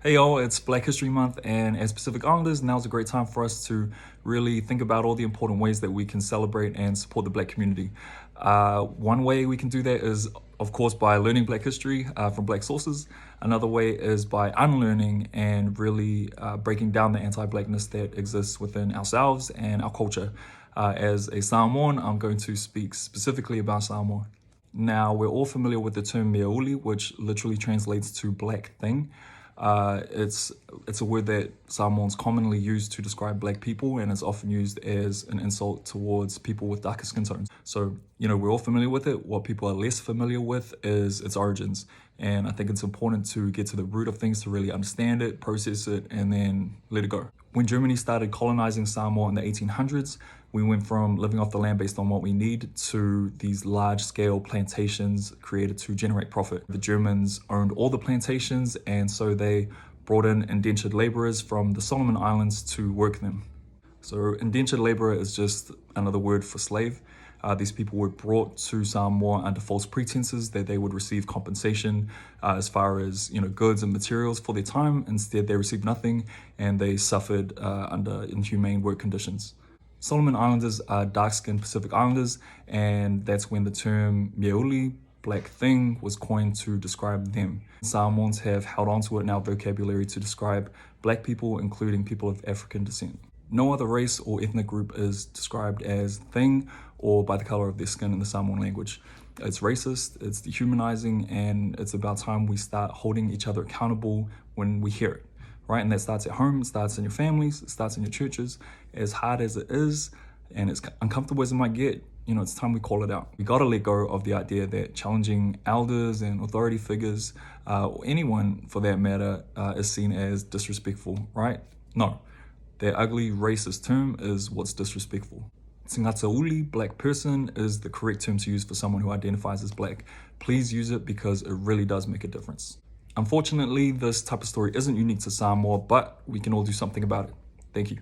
Hey y'all, it's Black History Month, and as Pacific Islanders, now's a great time for us to really think about all the important ways that we can celebrate and support the Black community. One way we can do that is, of course, by learning Black history from Black sources. Another way is by unlearning and really breaking down the anti-Blackness that exists within ourselves and our culture. As a Samoan, I'm going to speak specifically about Samoa. Now, we're all familiar with the term meauli, which literally translates to black thing. It's a word that Samoans commonly use to describe Black people, and it's often used as an insult towards people with darker skin tones. So, we're all familiar with it. What people are less familiar with is its origins. And I think it's important to get to the root of things to really understand it, process it, and then let it go. When Germany started colonizing Samoa in the 1800s, we went from living off the land based on what we need to these large-scale plantations created to generate profit. The Germans owned all the plantations, and so they brought in indentured laborers from the Solomon Islands to work them. So indentured laborer is just another word for slave. These people were brought to Samoa under false pretenses that they would receive compensation as far as goods and materials for their time. Instead, they received nothing, and they suffered under inhumane work conditions. Solomon Islanders are dark-skinned Pacific Islanders, and that's when the term meauli, black thing, was coined to describe them. Samoans have held onto it in our vocabulary to describe Black people, including people of African descent. No other race or ethnic group is described as thing or by the color of their skin in the Samoan language. It's racist, it's dehumanizing, and it's about time we start holding each other accountable when we hear it, right? And that starts at home, it starts in your families, it starts in your churches. As hard as it is, and as uncomfortable as it might get, it's time we call it out. We gotta let go of the idea that challenging elders and authority figures, or anyone for that matter, is seen as disrespectful, right? No. That ugly racist term is what's disrespectful. Ngatauli, black person, is the correct term to use for someone who identifies as Black. Please use it because it really does make a difference. Unfortunately, this type of story isn't unique to Samoa, but we can all do something about it. Thank you.